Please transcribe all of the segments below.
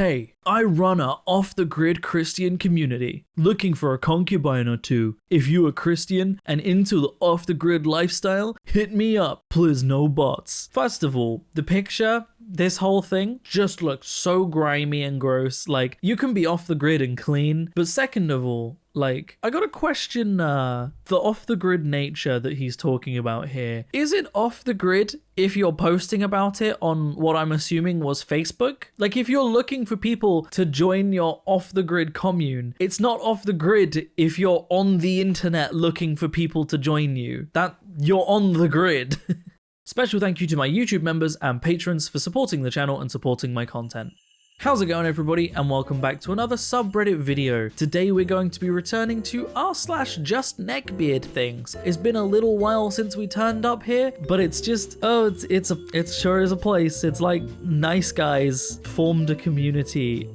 Hey, I run a off-the-grid Christian community, looking for a concubine or two. If you are Christian and into the off-the-grid lifestyle, hit me up, please no bots. First of all, the picture, this whole thing, just looks so grimy and gross. Like, you can be off the grid and clean, but second of all, like, I gotta question the off-the-grid nature that he's talking about here. Is it off the grid if you're posting about it on what I'm assuming was Facebook? Like, if you're looking for people to join your off-the-grid commune, it's not off the grid if you're on the internet looking for people to join you. That you're on the grid. Special thank you to my YouTube members and patrons for supporting the channel and supporting my content. How's it going, everybody, and welcome back to another subreddit video. Today we're going to be returning to r/justneckbeardthings. It's been a little while since we turned up here, but it's just, it sure is a place. It's like nice guys formed a community.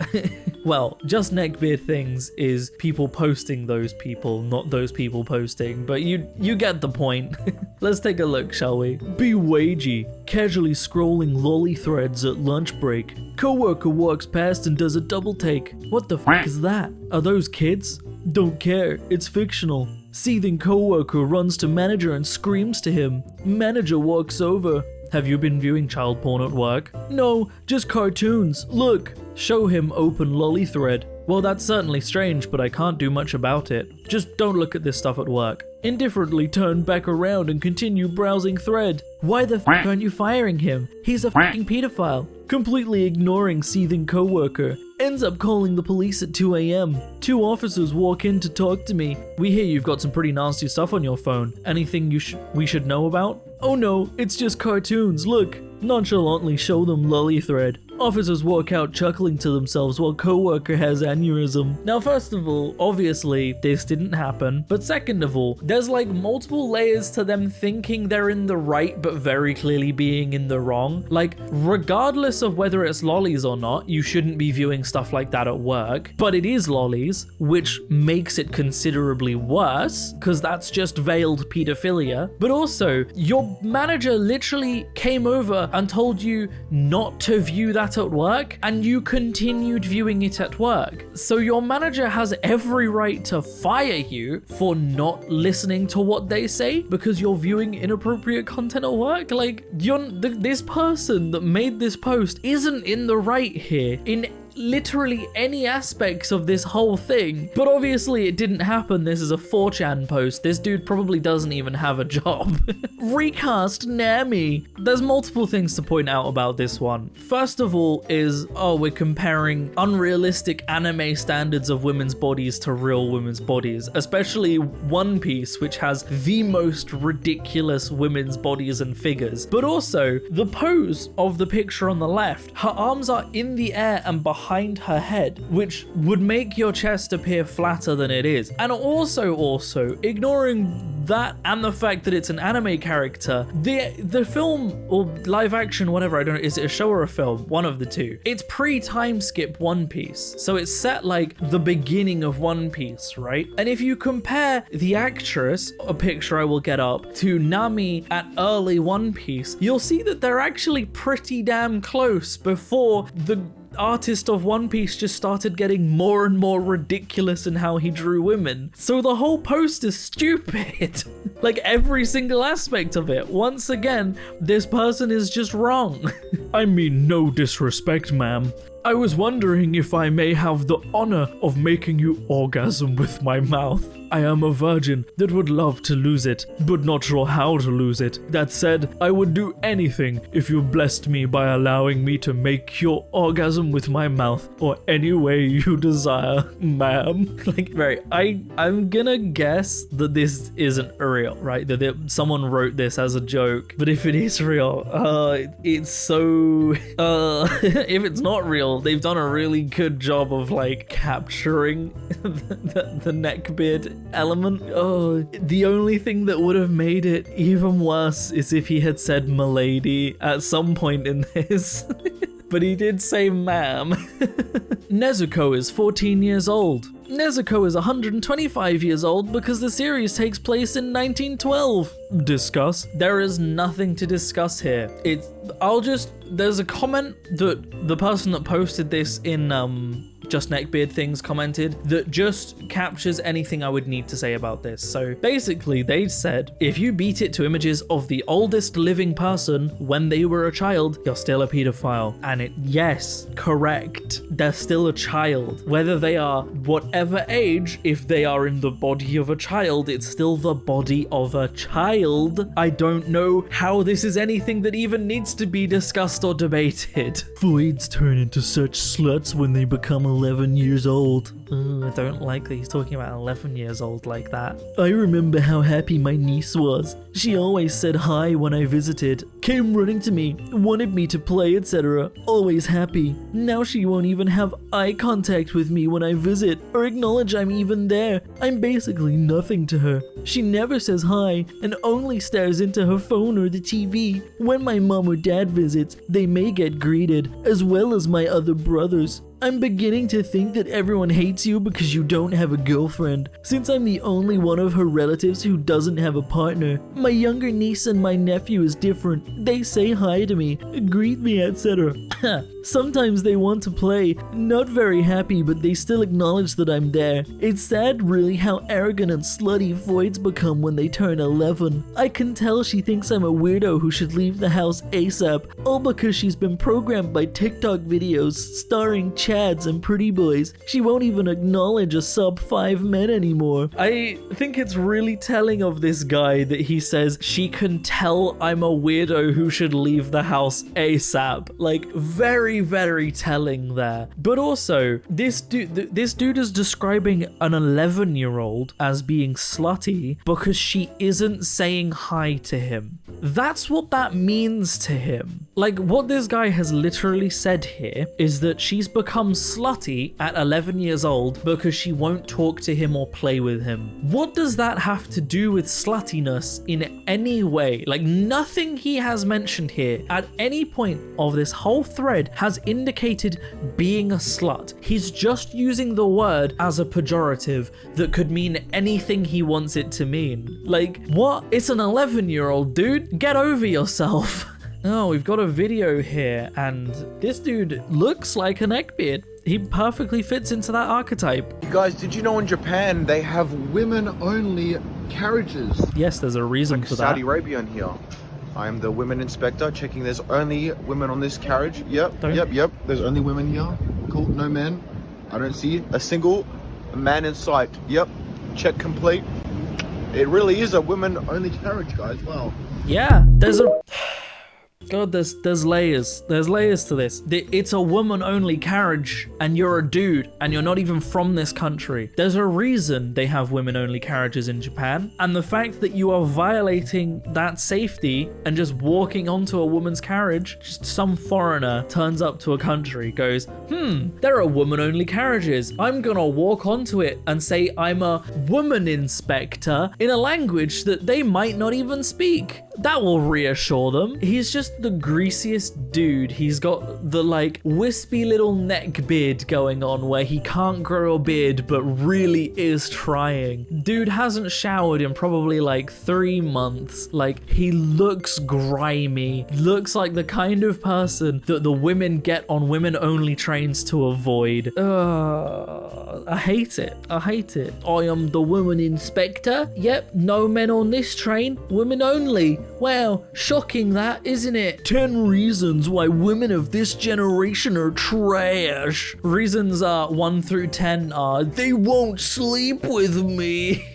Well, Just Neckbeardthings is people posting those people, not those people posting, but you get the point. Let's take a look, shall we? Be wagey, casually scrolling lolly threads at lunch break. Coworker walks past and does a double take. What the f is that? Are those kids? Don't care, it's fictional. Seething coworker runs to manager and screams to him. Manager walks over. Have you been viewing child porn at work? No, just cartoons. Look. Show him open lolly thread. Well, that's certainly strange, but I can't do much about it. Just don't look at this stuff at work. Indifferently turn back around and continue browsing thread. Why the f aren't you firing him? He's a f***ing pedophile. Completely ignoring seething coworker. Ends up calling the police at 2 AM. 2 officers walk in to talk to me. We hear you've got some pretty nasty stuff on your phone. Anything we should know about? Oh no, it's just cartoons, look. Nonchalantly show them lolly thread. Officers walk out chuckling to themselves while coworker has aneurysm. Now, first of all, obviously this didn't happen, but second of all, there's like multiple layers to them thinking they're in the right but very clearly being in the wrong. Like, regardless of whether it's lollies or not, you shouldn't be viewing stuff like that at work, but it is lollies, which makes it considerably worse because that's just veiled pedophilia. But also, your manager literally came over and told you not to view that at work, and you continued viewing it at work. So your manager has every right to fire you for not listening to what they say because you're viewing inappropriate content at work. Like, this person that made this post isn't in the right here in literally any aspects of this whole thing. But obviously it didn't happen. This is a 4chan post. This dude probably doesn't even have a job. Recast Nami. There's multiple things to point out about this one. First of all is, we're comparing unrealistic anime standards of women's bodies to real women's bodies, especially One Piece, which has the most ridiculous women's bodies and figures. But also, the pose of the picture on the left, her arms are in the air and behind her head, which would make your chest appear flatter than it is. And also, ignoring that and the fact that it's an anime character, the film or live action, whatever, I don't know, is it a show or a film? One of the two. It's pre-time skip One Piece. So it's set like the beginning of One Piece, right? And if you compare the actress, a picture I will get up, to Nami at early One Piece, you'll see that they're actually pretty damn close before the artist of One Piece just started getting more and more ridiculous in how he drew women. So the whole post is stupid. Like, every single aspect of it. Once again, this person is just wrong. I mean, no disrespect, ma'am. I was wondering if I may have the honor of making you orgasm with my mouth. I am a virgin that would love to lose it, but not sure how to lose it. That said, I would do anything if you blessed me by allowing me to make your orgasm with my mouth, or any way you desire, ma'am. Like, right, I'm gonna guess that this isn't real, right? That someone wrote this as a joke, but if it is real, it's so, if it's not real, they've done a really good job of like capturing the neckbeard element. Oh, the only thing that would have made it even worse is if he had said "milady" at some point in this. But he did say "ma'am." Nezuko is 14 years old. Nezuko is 125 years old because the series takes place in 1912. Discuss. There is nothing to discuss here. I'll just there's a comment that the person that posted this in Just Neckbeard Things commented that just captures anything I would need to say about this. So basically they said, if you beat it to images of the oldest living person when they were a child, you're still a pedophile. And yes, correct. They're still a child. Whether they are whatever age, if they are in the body of a child, it's still the body of a child. I don't know how this is anything that even needs to be discussed or debated. Voids turn into such sluts when they become 11 years old. I don't like that he's talking about 11 years old like that. I remember how happy my niece was. She always said hi when I visited, came running to me, wanted me to play, etc. Always happy. Now she won't even have eye contact with me when I visit or acknowledge I'm even there. I'm basically nothing to her. She never says hi and only stares into her phone or the TV. When my mom or dad visits, they may get greeted, as well as my other brothers. I'm beginning to think that everyone hates you because you don't have a girlfriend, since I'm the only one of her relatives who doesn't have a partner. My younger niece and my nephew is different. They say hi to me, greet me, etc. Sometimes they want to play, not very happy, but they still acknowledge that I'm there. It's sad really how arrogant and slutty voids become when they turn 11. I can tell she thinks I'm a weirdo who should leave the house ASAP, all because she's been programmed by TikTok videos starring chads and pretty boys. She won't even acknowledge a sub-5 men anymore. I think it's really telling of this guy that he says she can tell I'm a weirdo who should leave the house ASAP. Like, very, very telling there. But also, this dude is describing an 11-year-old as being slutty because she isn't saying hi to him. That's what that means to him. Like, what this guy has literally said here is that she's become slutty at 11 years old because she won't talk to him or play with him. What does that have to do with sluttiness in any way? Like, nothing he has mentioned here at any point of this whole thread has indicated being a slut. He's just using the word as a pejorative that could mean anything he wants it to mean. Like, what? It's an 11-year-old, dude. Get over yourself. Oh, we've got a video here, and this dude looks like a neckbeard. He perfectly fits into that archetype. You guys, did you know in Japan they have women-only carriages? Yes, there's a reason for that. Saudi Arabia in here. I am the women inspector, checking there's only women on this carriage. Yep. There's only women here. Cool, no men. I don't see a single man in sight. Yep, check complete. It really is a women-only carriage, guys. Wow. Yeah, there's a... God, there's layers. There's layers to this. It's a woman-only carriage, and you're a dude, and you're not even from this country. There's a reason they have women-only carriages in Japan, and the fact that you are violating that safety and just walking onto a woman's carriage, just some foreigner turns up to a country, goes, there are woman-only carriages. I'm gonna walk onto it and say I'm a woman inspector in a language that they might not even speak. That will reassure them. He's just the greasiest dude. He's got the like wispy little neck beard going on where he can't grow a beard but really is trying. Dude hasn't showered in probably like 3 months. Like, he looks grimy. Looks like the kind of person that the women get on women-only trains to avoid. I hate it. I hate it. I am the woman inspector. Yep, no men on this train. Women only. Wow, shocking that, isn't it? 10 reasons why women of this generation are trash. Reasons 1 through 10 are, they won't sleep with me.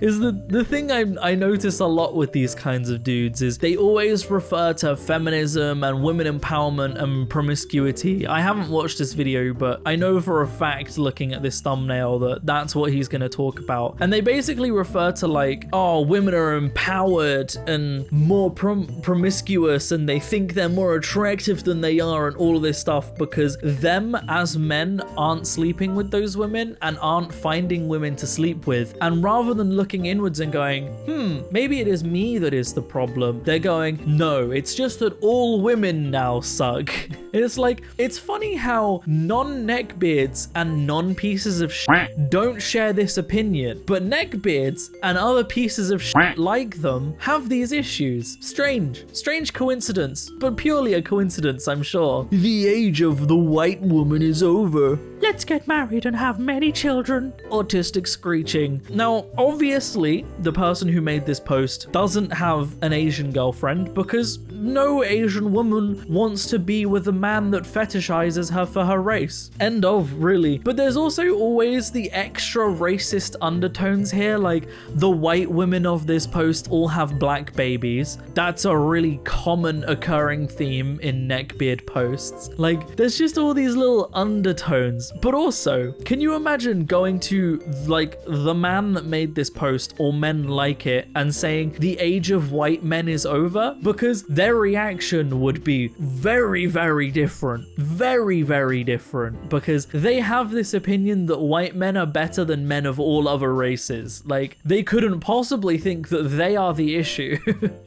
Is the thing I notice a lot with these kinds of dudes is they always refer to feminism and women empowerment and promiscuity. I haven't watched this video, but I know for a fact looking at this thumbnail that that's what he's going to talk about. And they basically refer to like, oh, women are empowered and more promiscuous and they think they're more attractive than they are and all of this stuff because them as men aren't sleeping with those women and aren't finding women to sleep with. And rather than than looking inwards and going, maybe it is me that is the problem. They're going, no, it's just that all women now suck. It's like, it's funny how non-neckbeards and non-pieces of shit don't share this opinion, but neckbeards and other pieces of shit like them have these issues. Strange coincidence, but purely a coincidence, I'm sure. The age of the white woman is over. Let's get married and have many children. Autistic screeching. Now, obviously, the person who made this post doesn't have an Asian girlfriend because no Asian woman wants to be with a man that fetishizes her for her race. End of, really. But there's also always the extra racist undertones here, like the white women of this post all have black babies. That's a really common occurring theme in neckbeard posts. Like, there's just all these little undertones. But also, can you imagine going to, like, the man that made this post or men like it and saying the age of white men is over? Because their reaction would be very, very different. Very, very different. Because they have this opinion that white men are better than men of all other races. Like, they couldn't possibly think that they are the issue.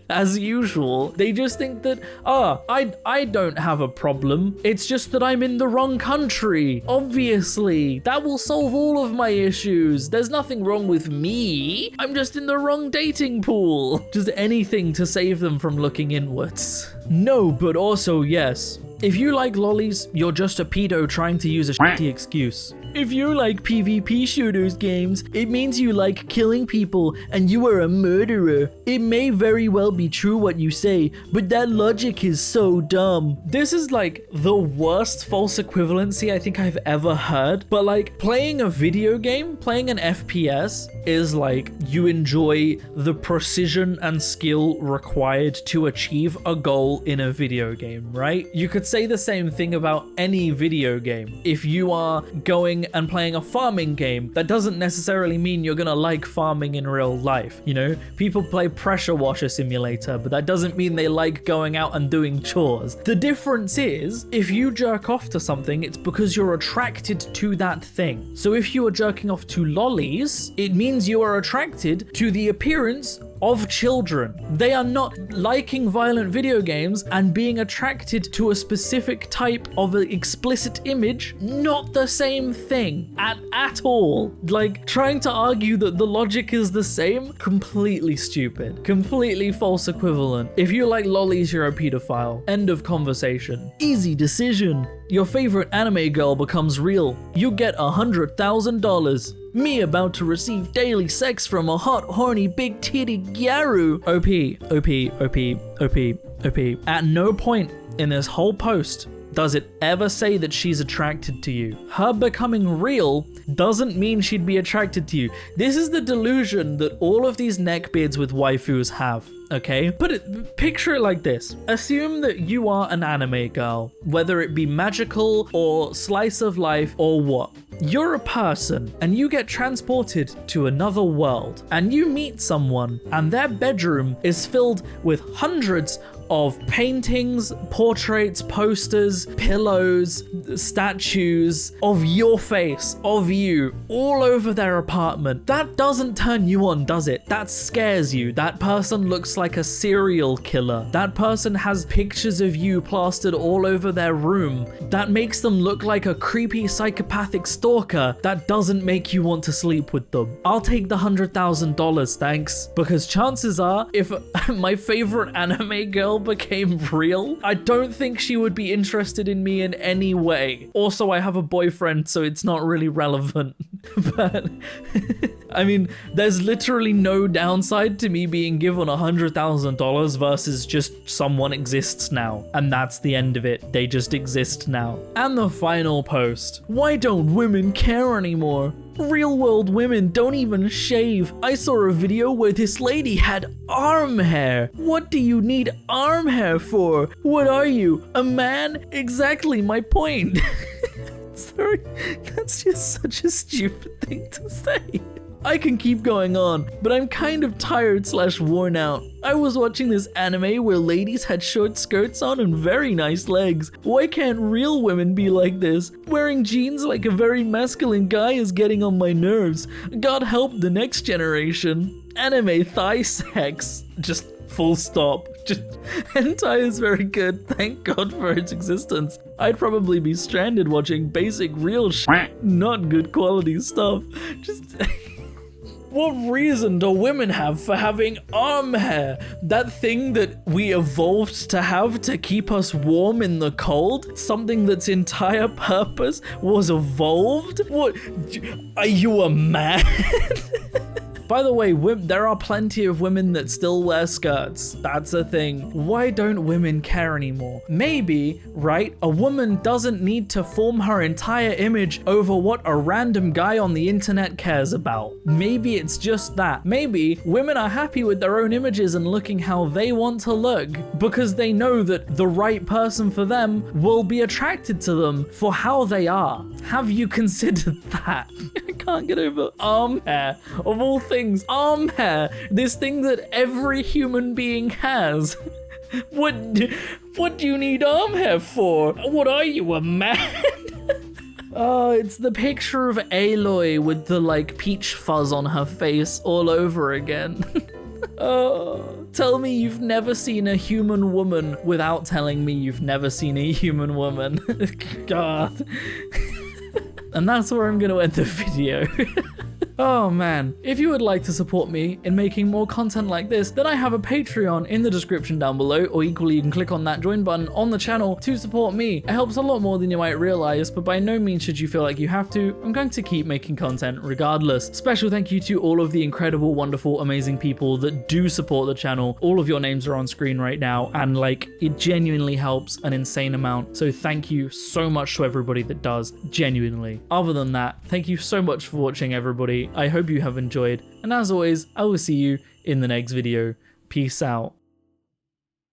As usual, they just think that, I don't have a problem. It's just that I'm in the wrong country. Obviously, that will solve all of my issues. There's nothing wrong with me. I'm just in the wrong dating pool. Just anything to save them from looking inwards. No, but also yes. If you like lollies, you're just a pedo trying to use a shitty excuse. If you like PvP shooters games, it means you like killing people and you are a murderer. It may very well be true what you say, but that logic is so dumb. This is like the worst false equivalency I think I've ever heard, but like playing a video game, playing an FPS is like you enjoy the precision and skill required to achieve a goal in a video game, right? You could say the same thing about any video game. If you are going and playing a farming game, that doesn't necessarily mean you're gonna like farming in real life. You know, people play Pressure Washer Simulator, but that doesn't mean they like going out and doing chores. The difference is, if you jerk off to something, it's because you're attracted to that thing. So if you are jerking off to lollies, it means you are attracted to the appearance of children. They are not liking violent video games and being attracted to a specific type of an explicit image, not the same thing at all. Like, trying to argue that the logic is the same, completely stupid, completely false equivalent. If you like lollies, you're a pedophile. End of conversation. Easy decision. Your favorite anime girl becomes real. You get $100,000. Me about to receive daily sex from a hot, horny, big titty gyaru. OP. At no point in this whole post does it ever say that she's attracted to you. Her becoming real doesn't mean she'd be attracted to you. This is the delusion that all of these neckbeards with waifus have. Okay, picture it like this. Assume that you are an anime girl, whether it be magical or slice of life or what. You're a person and you get transported to another world and you meet someone and their bedroom is filled with hundreds of paintings, portraits, posters, pillows, statues of your face, of you, all over their apartment. That doesn't turn you on, does it? That scares you. That person looks like a serial killer. That person has pictures of you plastered all over their room. That makes them look like a creepy psychopathic stalker. That doesn't make you want to sleep with them. I'll take the $100,000, thanks. Because chances are, if my favorite anime girl became real, I don't think she would be interested in me in any way. Also, I have a boyfriend, so it's not really relevant. But I mean, there's literally no downside to me being given $100,000 versus just someone exists now. And that's the end of it. They just exist now. And the final post. Why don't women care anymore? Real world women don't even shave. I saw a video where this lady had arm hair. What do you need arm hair for? What are you, a man? Exactly my point. Sorry, that's just such a stupid thing to say. I can keep going on, but I'm kind of tired / worn out. I was watching this anime where ladies had short skirts on and very nice legs. Why can't real women be like this? Wearing jeans like a very masculine guy is getting on my nerves. God help the next generation. Anime thigh sex. Just full stop. Just hentai is very good. Thank God for its existence. I'd probably be stranded watching basic real shit, not good quality stuff. Just... What reason do women have for having arm hair? That thing that we evolved to have to keep us warm in the cold? Something that's entire purpose was evolved? What? Are you a man? By the way, there are plenty of women that still wear skirts. That's a thing. Why don't women care anymore? Maybe, right, a woman doesn't need to form her entire image over what a random guy on the internet cares about. Maybe it's just that. Maybe women are happy with their own images and looking how they want to look because they know that the right person for them will be attracted to them for how they are. Have you considered that? I can't get over arm hair. Of all things, arm hair, this thing that every human being has. What do you need arm hair for? What are you, a man? Oh, it's the picture of Aloy with the like peach fuzz on her face all over again. Oh, tell me you've never seen a human woman without telling me you've never seen a human woman. God. And that's where I'm going to end the video. Oh man, if you would like to support me in making more content like this, then I have a Patreon in the description down below, or equally you can click on that join button on the channel to support me. It helps a lot more than you might realize, but by no means should you feel like you have to. I'm going to keep making content regardless. Special thank you to all of the incredible, wonderful, amazing people that do support the channel. All of your names are on screen right now, and like, it genuinely helps an insane amount. So thank you so much to everybody that does, genuinely. Other than that, thank you so much for watching, everybody. I hope you have enjoyed, and as always, I will see you in the next video. Peace out.